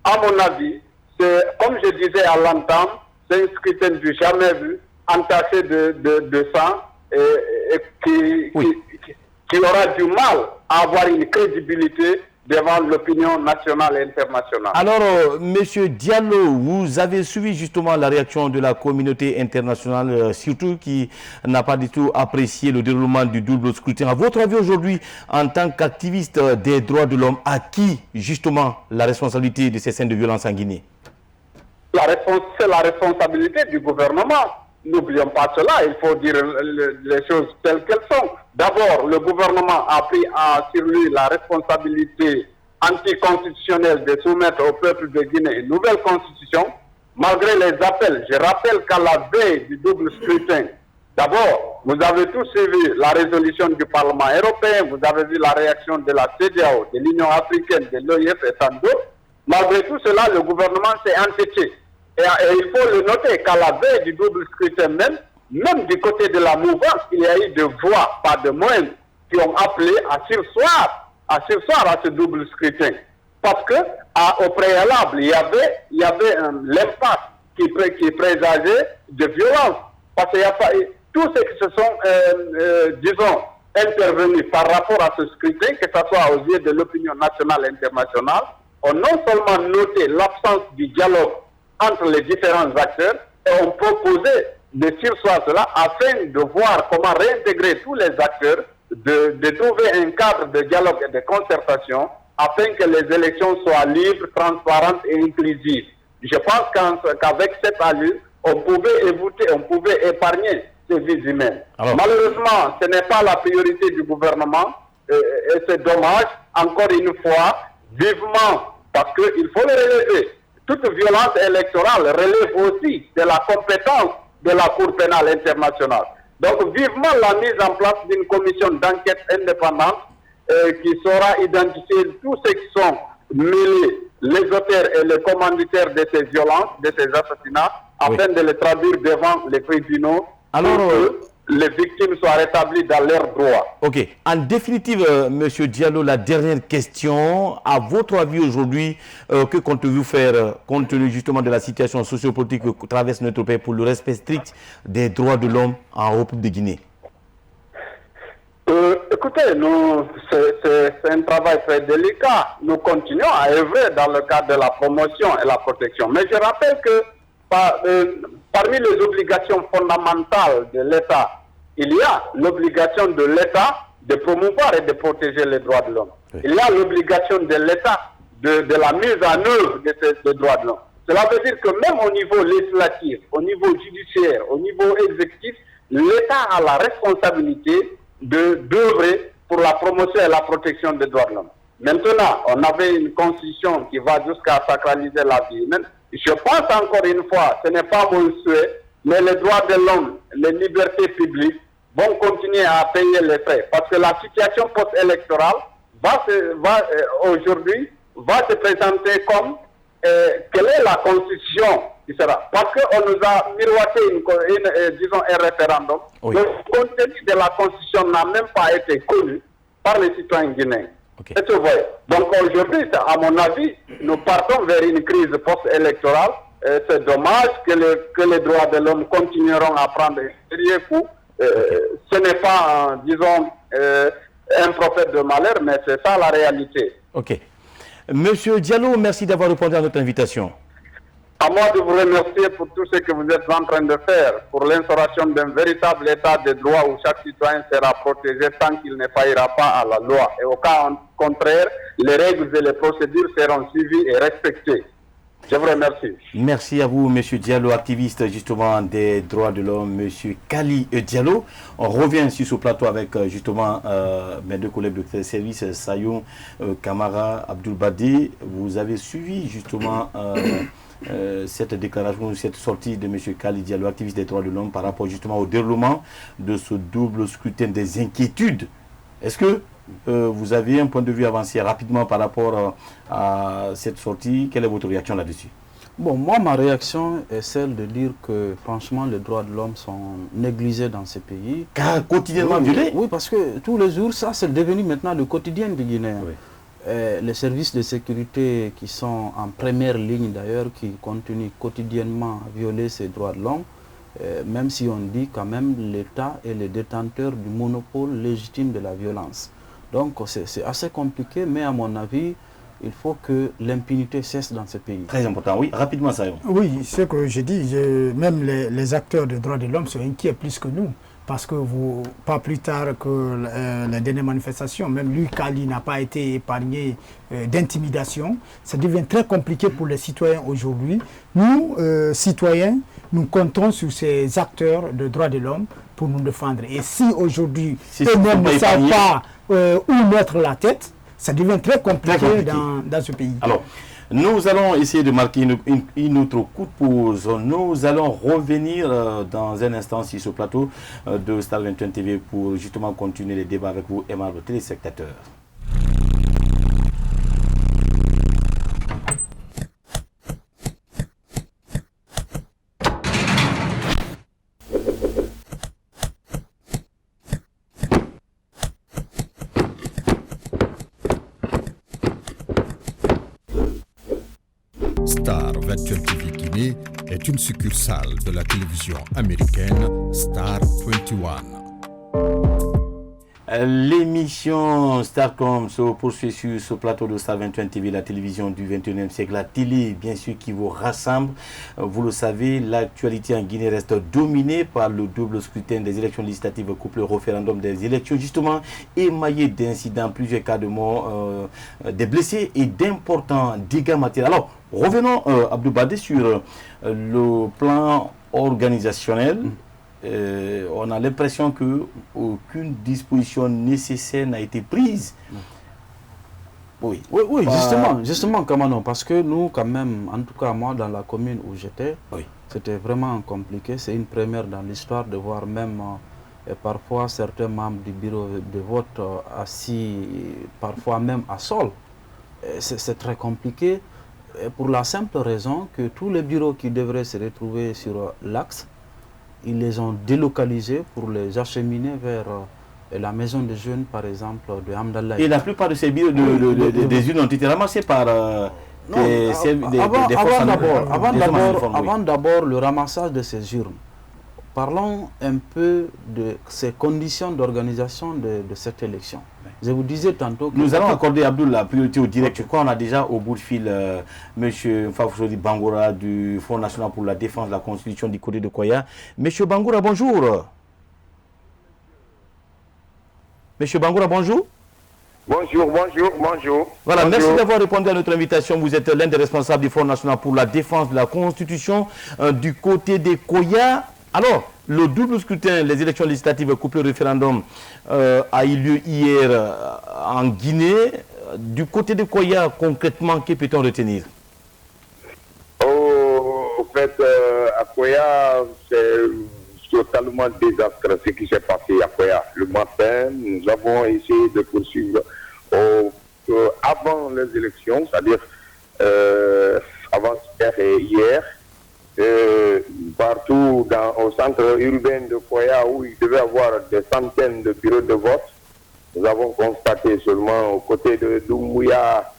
à mon avis, c'est, comme je disais à l'entame, c'est un scrutin du jamais vu, entaché de sang, et qui aura du mal à avoir une crédibilité devant l'opinion nationale et internationale. Alors, Monsieur Diallo, vous avez suivi justement la réaction de la communauté internationale, surtout qui n'a pas du tout apprécié le déroulement du double scrutin. À votre avis aujourd'hui, en tant qu'activiste des droits de l'homme, à qui justement la responsabilité de ces scènes de violence en Guinée? C'est la responsabilité du gouvernement. N'oublions pas cela, il faut dire les choses telles qu'elles sont. D'abord, le gouvernement a pris sur lui la responsabilité anticonstitutionnelle de soumettre au peuple de Guinée une nouvelle constitution, malgré les appels. Je rappelle qu'à la veille du double scrutin, d'abord, vous avez tous suivi la résolution du Parlement européen, vous avez vu la réaction de la CEDEAO, de l'Union africaine, de l'OIF et tant d'autres. Malgré tout cela, le gouvernement s'est entêté. Et il faut le noter qu'à la veille du double scrutin même du côté de la mouvance, il y a eu de voix, pas de moindres, qui ont appelé à sursoir à ce double scrutin. Parce que au préalable, il y avait l'impact qui présageait de violence. Parce qu'il y a pas tous ceux qui se sont, disons, intervenus par rapport à ce scrutin, que ce soit aux yeux de l'opinion nationale et internationale, ont non seulement noté l'absence du dialogue entre les différents acteurs, et ont proposé de sursoir cela afin de voir comment réintégrer tous les acteurs, de trouver un cadre de dialogue et de concertation afin que les élections soient libres, transparentes et inclusives. Je pense qu'avec cette allure, on pouvait épargner ces vies humaines. Alors, malheureusement, ce n'est pas la priorité du gouvernement et c'est dommage, encore une fois, vivement, parce qu'il faut le relever. Toute violence électorale relève aussi de la compétence de la Cour pénale internationale. Donc, vivement la mise en place d'une commission d'enquête indépendante qui saura identifier tous ceux qui sont mêlés, les auteurs et les commanditaires de ces violences, de ces assassinats, afin de les traduire devant les tribunaux. Alors, les victimes soient rétablies dans leurs droits. Ok. En définitive, Monsieur Diallo, la dernière question. À votre avis aujourd'hui, que comptez-vous faire compte tenu justement de la situation sociopolitique que traverse notre pays pour le respect strict des droits de l'homme en République de Guinée? Écoutez, c'est un travail très délicat. Nous continuons à œuvrer dans le cadre de la promotion et la protection. Mais je rappelle que parmi les obligations fondamentales de l'État, il y a l'obligation de l'État de promouvoir et de protéger les droits de l'homme. Oui. Il y a l'obligation de l'État de la mise en œuvre de ces droits de l'homme. Cela veut dire que même au niveau législatif, au niveau judiciaire, au niveau exécutif, l'État a la responsabilité d'œuvrer pour la promotion et la protection des droits de l'homme. Maintenant, on avait une constitution qui va jusqu'à sacraliser la vie humaine. Je pense encore une fois, ce n'est pas mon souhait, mais les droits de l'homme, les libertés publiques vont continuer à payer les frais. Parce que la situation post-électorale aujourd'hui va se présenter comme quelle est la constitution qui sera. Parce qu'on nous a miroité disons un référendum. Oui. Le contenu de la constitution n'a même pas été connu par les citoyens guinéens. Okay. Donc aujourd'hui, à mon avis, nous partons vers une crise post-électorale. C'est dommage que les droits de l'homme continueront à prendre un sérieux coup. Ce n'est pas, disons, un prophète de malheur, mais c'est ça la réalité. Ok. Monsieur Diallo, merci d'avoir répondu à notre invitation. À moi de vous remercier pour tout ce que vous êtes en train de faire pour l'instauration d'un véritable état de droit où chaque citoyen sera protégé tant qu'il ne faillira pas à la loi. Et au cas contraire, les règles et les procédures seront suivies et respectées. Je vous remercie. Merci à vous, M. Diallo, activiste justement des droits de l'homme, M. Kali Diallo. On revient sur ce plateau avec justement mes deux collègues de service, Sayoun Kamara, Abdoul Badi. Vous avez suivi justement cette déclaration, cette sortie de M. Kali Diallo, activiste des droits de l'homme, par rapport justement au déroulement de ce double scrutin, des inquiétudes. Est-ce que vous avez un point de vue avancé rapidement par rapport à cette sortie? Quelle est votre réaction là-dessus? Bon, moi, ma réaction est celle de dire que, franchement, les droits de l'homme sont négligés dans ces pays. Car quotidiennement violés? Oui, parce que tous les jours, ça, c'est devenu maintenant le quotidien des Guinéens. Oui. Les services de sécurité qui sont en première ligne, d'ailleurs, qui continuent quotidiennement à violer ces droits de l'homme, même si on dit quand même l'État est le détenteur du monopole légitime de la violence. Donc c'est assez compliqué, mais à mon avis, il faut que l'impunité cesse dans ce pays. Très important, oui. Rapidement, ça. Oui, ce que je dis, même les acteurs des droits de l'homme sont inquiets plus que nous. Parce que pas plus tard que les dernières manifestations, même lui, Kali, n'a pas été épargné d'intimidation. Ça devient très compliqué pour les citoyens aujourd'hui. Nous, citoyens, nous comptons sur ces acteurs de droits de l'homme pour nous défendre. Et si aujourd'hui, eux-mêmes ne savent pas où mettre la tête, ça devient très compliqué dans ce pays. Alors, nous allons essayer de marquer une autre coup de pause. Nous allons revenir dans un instant sur ce plateau de Star 21 TV pour justement continuer les débats avec vous, aimables téléspectateurs. Star 21 TV Guinée est une succursale de la télévision américaine Star 21. L'émission Starcom se poursuit sur ce plateau de Star 21 TV, la télévision du 21e siècle, la télé bien sûr qui vous rassemble. Vous le savez, l'actualité en Guinée reste dominée par le double scrutin des élections législatives couplé au référendum des élections, justement émaillé d'incidents, plusieurs cas de mort, des blessés et d'importants dégâts matériels. Alors, revenons, Abdou Badé, sur le plan organisationnel. On a l'impression qu'aucune disposition nécessaire n'a été prise. Oui, justement, Kamano, parce que nous, quand même, en tout cas moi, dans la commune où j'étais, c'était vraiment compliqué. C'est une première dans l'histoire de voir même parfois certains membres du bureau de vote assis, parfois même à sol. C'est très compliqué pour la simple raison que tous les bureaux qui devraient se retrouver sur l'axe, ils les ont délocalisés pour les acheminer vers la maison des jeunes, par exemple, de Hamdallah. Et la plupart de ces bureaux des urnes ont été ramassés par des forces Avant d'abord le ramassage de ces urnes, parlons un peu de ces conditions d'organisation de cette élection. Je vous disais tantôt que... Nous allons accorder, Abdoul, la priorité au direct. Je crois qu'on a déjà au bout de fil M. Mfafoussori Bangoura du Front National pour la Défense de la Constitution du côté de Koya. M. Bangoura, bonjour. M. Bangoura, bonjour. Bonjour. Voilà, merci d'avoir répondu à notre invitation. Vous êtes l'un des responsables du Front National pour la Défense de la Constitution du côté de Koya. Alors, le double scrutin, les élections législatives couplées au référendum a eu lieu hier en Guinée. Du côté de Koya, concrètement, que peut-on retenir? Au fait, à Koya, c'est totalement désastreux ce qui s'est passé à Koya. Le matin, nous avons essayé de poursuivre avant les élections, c'est-à-dire avant-hier et hier. Partout au centre urbain de Koya, où il devait y avoir des centaines de bureaux de vote, nous avons constaté seulement aux côtés de Doumbouya,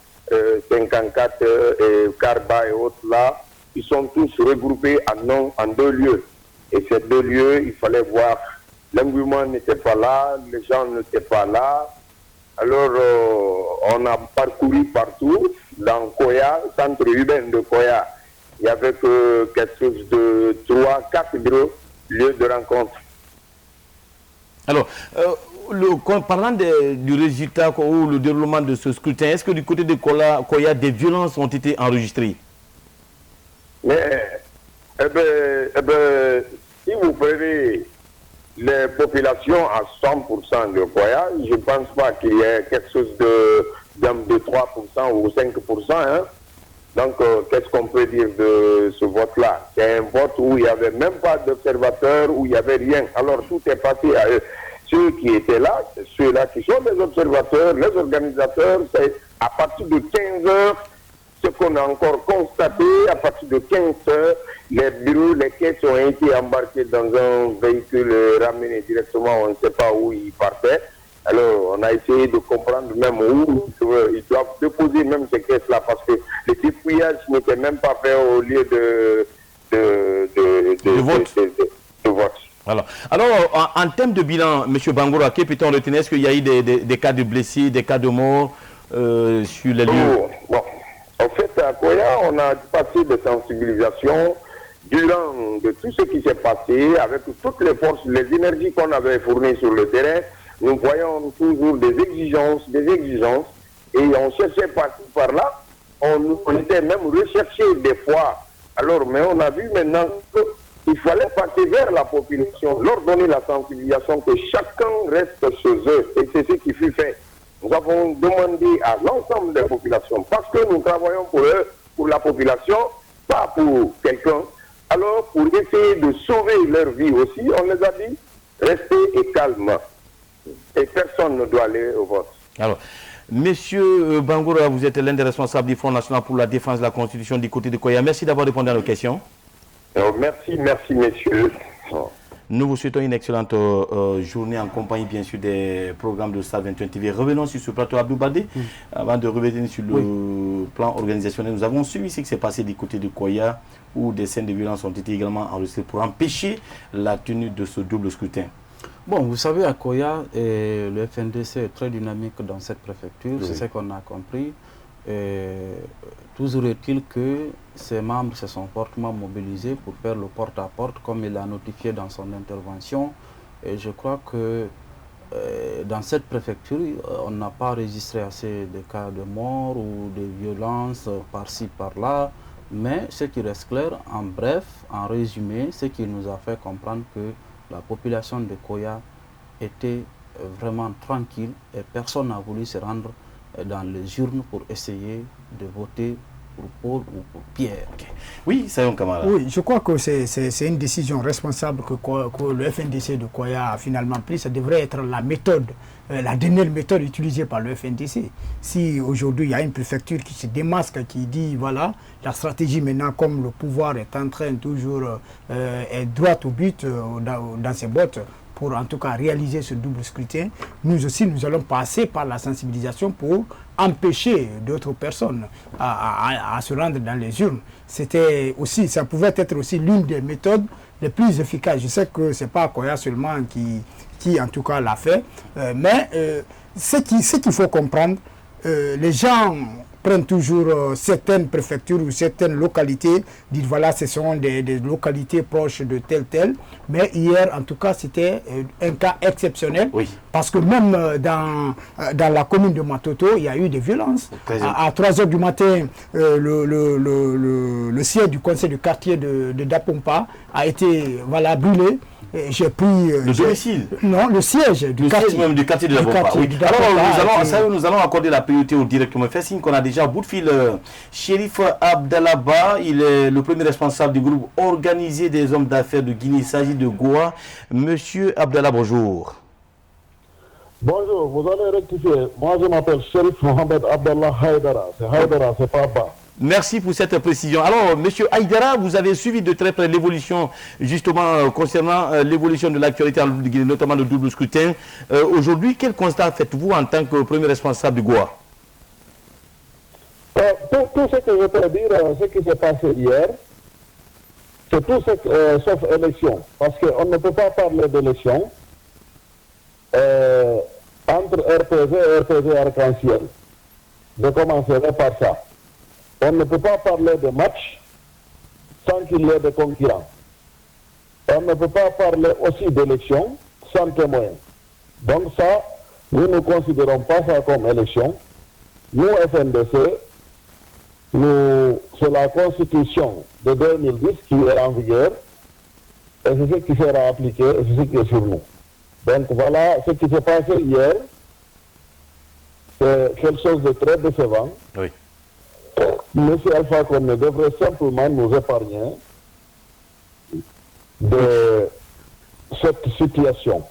54 et Karba et autres là, ils sont tous regroupés en deux lieux. Et ces deux lieux, il fallait voir, l'engouement n'était pas là, les gens n'étaient pas là. Alors, on a parcouru partout, dans Koya, centre urbain de Koya. Il y avait quelque chose de 3-4 bureaux, lieux de rencontre. Alors, parlant du résultat ou le déroulement de ce scrutin, est-ce que du côté de Koya, des violences ont été enregistrées? Mais, si vous prenez les populations à 100% de Koya, je ne pense pas qu'il y ait quelque chose de 3% ou 5%. Hein. Donc, qu'est-ce qu'on peut dire de ce vote-là? C'est un vote où il n'y avait même pas d'observateurs, où il n'y avait rien. Alors, tout est passé à eux. Ceux qui étaient là, c'est ceux-là qui sont les observateurs, les organisateurs. C'est à partir de 15 heures, ce qu'on a encore constaté, à partir de 15 heures, les bureaux, les caisses ont été embarqués dans un véhicule ramené directement, on ne sait pas où ils partaient. Alors, on a essayé de comprendre même où ils doivent déposer même ces caisses-là, parce que le dépouillage n'était même pas fait au lieu de vote. Alors, en termes de bilan, M. Bangoura, que peut-on retenir? Est-ce qu'il y a eu des cas de blessés, des cas de morts sur les lieux? Bon. En fait, à Koya, on a passé de sensibilisation durant de tout ce qui s'est passé, avec toutes les forces, les énergies qu'on avait fournies sur le terrain. Nous voyons toujours des exigences, et on cherchait par-ci, par-là. On était même recherché des fois. Alors, mais on a vu maintenant qu'il fallait passer vers la population, leur donner la sensibilisation que chacun reste chez eux. Et c'est ce qui fut fait. Nous avons demandé à l'ensemble des populations, parce que nous travaillons pour eux, pour la population, pas pour quelqu'un. Alors, pour essayer de sauver leur vie aussi, on les a dit, restez et calme. Et personne ne doit aller au vote. Alors, Monsieur Bangoura, vous êtes l'un des responsables du Front National pour la défense de la Constitution du côté de Koya. Merci d'avoir répondu à nos questions. Merci, messieurs. Nous vous souhaitons une excellente journée en compagnie, bien sûr, des programmes de Star 21 TV. Revenons sur ce plateau Abdou Badé. Avant de revenir sur le plan organisationnel, nous avons suivi ce qui s'est passé du côté de Koya, où des scènes de violence ont été également enregistrées pour empêcher la tenue de ce double scrutin. Bon, vous savez, à Koya, le FNDC est très dynamique dans cette préfecture, c'est ce qu'on a compris. Toujours est-il que ses membres se sont fortement mobilisés pour faire le porte-à-porte, comme il a notifié dans son intervention. Et je crois que dans cette préfecture, on n'a pas enregistré assez de cas de mort ou de violences par-ci, par-là. Mais ce qui reste clair, en bref, en résumé, ce qui nous a fait comprendre que la population de Koya était vraiment tranquille et personne n'a voulu se rendre dans les urnes pour essayer de voter pour Paul ou pour Pierre. Oui, Sayon Kamara. Oui, je crois que c'est une décision responsable que le FNDC de Koya a finalement prise. Ça devrait être la méthode, la dernière méthode utilisée par le FNDC. Si aujourd'hui il y a une préfecture qui se démasque, qui dit voilà, la stratégie maintenant, comme le pouvoir est en train toujours est droit au but dans ses bottes, pour en tout cas réaliser ce double scrutin, nous aussi nous allons passer par la sensibilisation pour empêcher d'autres personnes à se rendre dans les urnes. C'était aussi, ça pouvait être aussi l'une des méthodes les plus efficaces. Je sais que ce n'est pas Koya seulement qui en tout cas l'a fait, mais ce qu'il faut comprendre, les gens prennent toujours certaines préfectures ou certaines localités, disent voilà, ce sont des localités proches de tel. Mais hier, en tout cas, c'était un cas exceptionnel. Oui. Parce que même dans la commune de Matoto, il y a eu des violences. À 3 h du matin, le siège du conseil de quartier de Dapompa a été brûlé. J'ai pris le domicile. Non, le siège du quartier. Même du quartier de la Bomba. Oui. Alors nous allons accorder la priorité au directement. Fait signe qu'on a déjà au bout de fil Chérif Abdallah, il est le premier responsable du groupe organisé des hommes d'affaires de Guinée. Il s'agit de Goa. Monsieur Abdallah, bonjour. Bonjour, vous allez rectifier. Moi je m'appelle Chérif Mohamed Abdallah Haïdara. C'est Haïdara, c'est pas Ba. Merci pour cette précision. Alors, Monsieur Haïdara, vous avez suivi de très près l'évolution, justement, concernant l'évolution de l'actualité, notamment le double scrutin. Aujourd'hui, quel constat faites-vous en tant que premier responsable du Goa? Tout ce que je peux dire, ce qui s'est passé hier, c'est tout sauf élection. Parce qu'on ne peut pas parler d'élection entre RPG et RPG Arc-en-Ciel. Je commencerai par ça. On ne peut pas parler de match sans qu'il y ait des concurrents. On ne peut pas parler aussi d'élection sans témoin. Donc ça, nous ne considérons pas ça comme élection. Nous, FNDC, c'est la constitution de 2010 qui est en vigueur, et c'est ce qui sera appliqué, et c'est ce qui est sur nous. Donc voilà ce qui s'est passé hier. C'est quelque chose de très décevant. Oui. Monsieur Alpha Condé devrait simplement nous épargner de cette situation.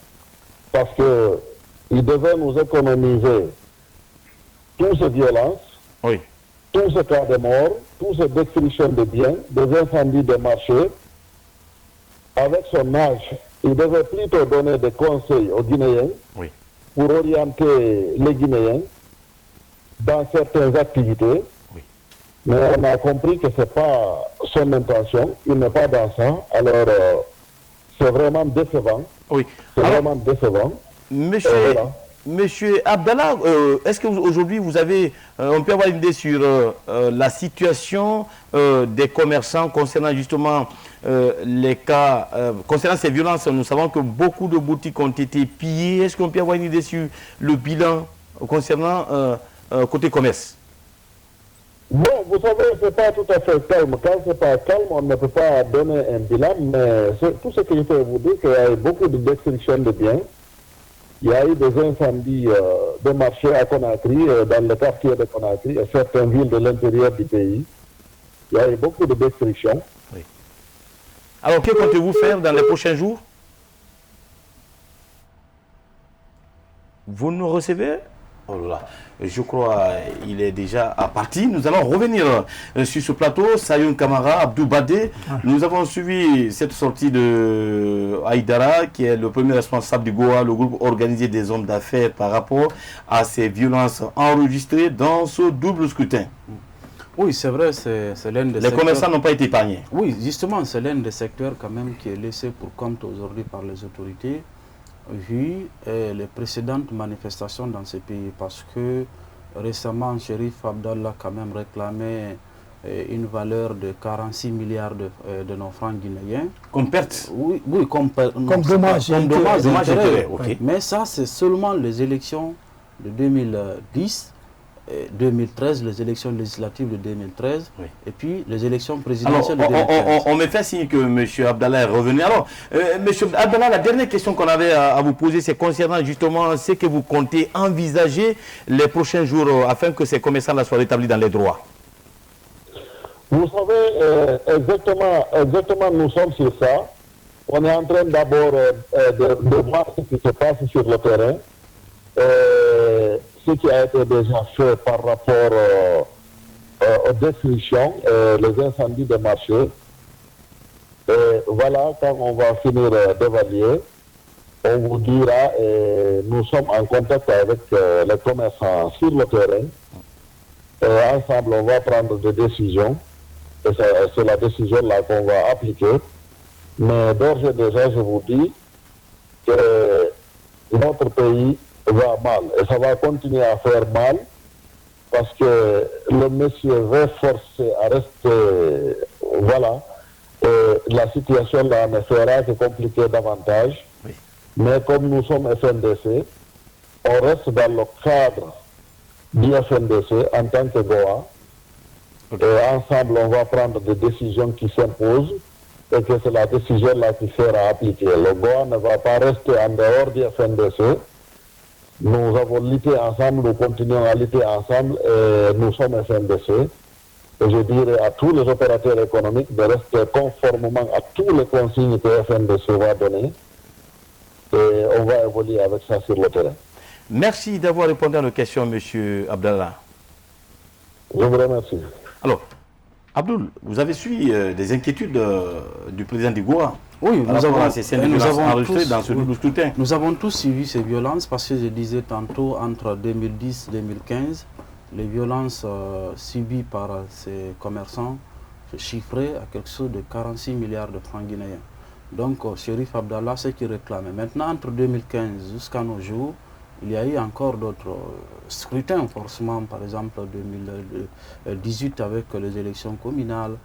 Parce qu'il devait nous économiser toutes ces violences, oui, tous ces cas de mort, toutes ces destructions de biens, des incendies de marché. Avec son âge, il devait plutôt donner des conseils aux Guinéens, oui, pour orienter les Guinéens dans certaines activités. Oui. Mais on a compris que ce n'est pas son intention, il n'est pas dans ça. Alors, c'est vraiment décevant. Oui. C'est vraiment décevant. Monsieur, voilà. Monsieur Abdallah, est-ce qu'aujourd'hui vous avez, on peut avoir une idée sur la situation des commerçants concernant justement les cas, concernant ces violences? Nous savons que beaucoup de boutiques ont été pillées. Est-ce qu'on peut avoir une idée sur le bilan concernant côté commerce? Bon, vous savez, ce n'est pas tout à fait calme. Quand ce n'est pas calme, on ne peut pas donner un bilan, mais tout ce que je peux vous dire, c'est qu'il y a eu beaucoup de destruction de biens. Il y a eu des incendies de marché à Conakry, dans le quartier de Conakry, et certaines villes de l'intérieur du pays. Il y a eu beaucoup de destruction. Oui. Alors, que comptez-vous faire dans les prochains jours? Vous nous recevez? Oh là là, je crois qu'il est déjà à partir. Nous allons revenir sur ce plateau. Sayoun Kamara, Abdou Badé. Nous avons suivi cette sortie de Aïdara, qui est le premier responsable du GOA, le groupe organisé des hommes d'affaires, par rapport à ces violences enregistrées dans ce double scrutin. Oui, c'est vrai, c'est l'un des Les commerçants n'ont pas été épargnés. Oui, justement, c'est l'un des secteurs quand même qui est laissé pour compte aujourd'hui par les autorités, vu les précédentes manifestations dans ces pays, parce que récemment, Chérif Abdallah quand même réclamait une valeur de 46 milliards de nos francs guinéens. Comme perte? Oui, oui, comme dommage. Comme dommage, okay. Mais ça, c'est seulement les élections de 2010, 2013, les élections législatives de 2013, oui, et puis les élections présidentielles de 2013. On me fait signe que M. Abdallah est revenu. Alors, M. Abdallah, la dernière question qu'on avait à vous poser, c'est concernant justement ce que vous comptez envisager les prochains jours afin que ces commerçants-là soient rétablis dans les droits. Vous savez, exactement, nous sommes sur ça. On est en train d'abord de voir ce qui se passe sur le terrain. Ce qui a été déjà fait par rapport aux destructions, les incendies de marché. Voilà, quand on va finir d'évaluer, on vous dira, nous sommes en contact avec les commerçants sur le terrain. Ensemble, on va prendre des décisions. Et c'est la décision-là qu'on va appliquer. Mais d'ores et déjà, je vous dis que notre pays va mal. Et ça va continuer à faire mal parce que le monsieur veut forcer à rester. Voilà. Et la situation là ne fera que compliquer davantage. Oui. Mais comme nous sommes FNDC, on reste dans le cadre du FNDC en tant que GOA. Okay. Et ensemble, on va prendre des décisions qui s'imposent et que c'est la décision là qui sera appliquée. Le GOA ne va pas rester en dehors du FNDC. Nous avons lutté ensemble, nous continuons à lutter ensemble et nous sommes FNDC. Et je dirais à tous les opérateurs économiques de rester conformément à tous les consignes que FNDC va donner. Et on va évoluer avec ça sur le terrain. Merci d'avoir répondu à nos questions, M. Abdallah. Je vous remercie. Alors, Abdoul, vous avez suivi des inquiétudes du président du GOA? Oui, nous avons tous suivi ces violences parce que je disais tantôt, entre 2010 et 2015, les violences subies par ces commerçants se chiffraient à quelque chose de 46 milliards de francs guinéens. Donc, Chérif Abdallah, c'est ce qu'il réclamait. Maintenant, entre 2015 jusqu'à nos jours, il y a eu encore d'autres scrutins, forcément, par exemple en 2018 avec les élections communales,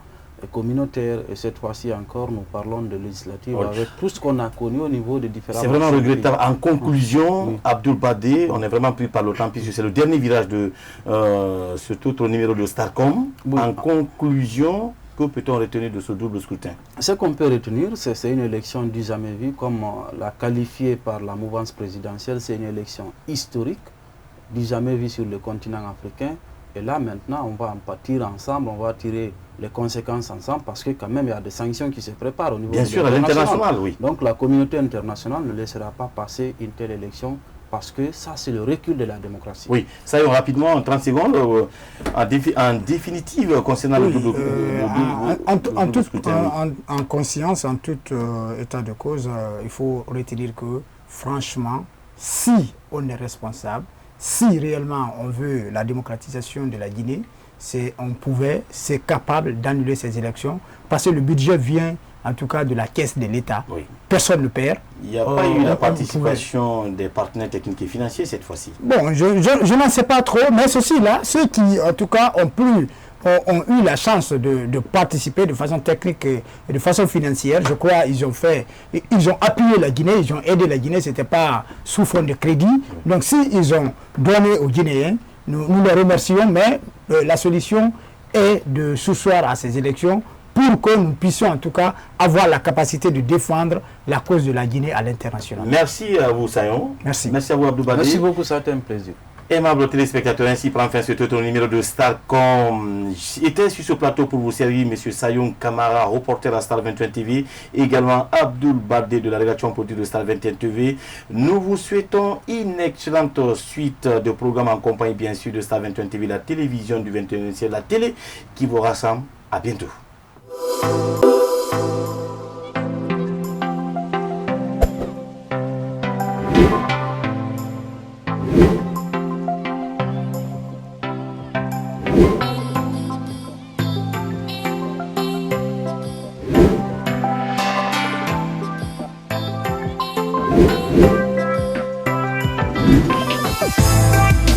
communautaire. Et cette fois-ci encore, nous parlons de législative Oui. avec tout ce qu'on a connu au niveau des différents... C'est vraiment regrettable. En conclusion, Oui. Abdoul Badé, on est vraiment pris par le temps puisque c'est le dernier virage de ce autre numéro de Starcom. Oui. En conclusion, que peut-on retenir de ce double scrutin? Ce qu'on peut retenir, c'est une élection du jamais vu, comme l'a qualifiée par la mouvance présidentielle. C'est une élection historique, du jamais vu sur le continent africain. Et là, maintenant, on va en pâtir ensemble, on va tirer les conséquences ensemble, parce que quand même, il y a des sanctions qui se préparent au niveau Bien sûr, à l'international, oui. Donc, la communauté internationale ne laissera pas passer une telle élection, parce que ça, c'est le recul de la démocratie. Oui, ça y est, rapidement, en 30 secondes, en définitive, concernant Oui, le double scrutin. En conscience, en tout état de cause, il faut retenir que, franchement, si on est responsable, si réellement on veut la démocratisation de la Guinée, c'est capable d'annuler ces élections, parce que le budget vient en tout cas de la caisse de l'État. Oui. Personne ne perd. Il n'y a pas eu la participation des partenaires techniques et financiers cette fois-ci. Bon, je n'en sais pas trop, mais ceux-là, ceux qui en tout cas ont eu la chance de participer de façon technique et de façon financière, je crois ils ont appuyé la Guinée, ils ont aidé la Guinée, ce n'était pas sous forme de crédit. Donc s'ils ont donné aux Guinéens, nous les remercions, mais la solution est de s'asseoir à ces élections pour que nous puissions en tout cas avoir la capacité de défendre la cause de la Guinée à l'international. Merci à vous, Sayon. Merci. Merci à vous, Abdoul Badé. Merci beaucoup, ça a été un plaisir. Aimables téléspectateurs, ainsi prend fin ce autre numéro de Starcom. Était sur ce plateau pour vous servir M. Sayoun Kamara, reporter à Star 21 TV, également Abdoul Badé de la rédaction produit de Star 21 TV. Nous vous souhaitons une excellente suite de programmes en compagnie bien sûr de Star 21 TV, la télévision du 21e siècle, la télé qui vous rassemble. À bientôt. We'll be right back.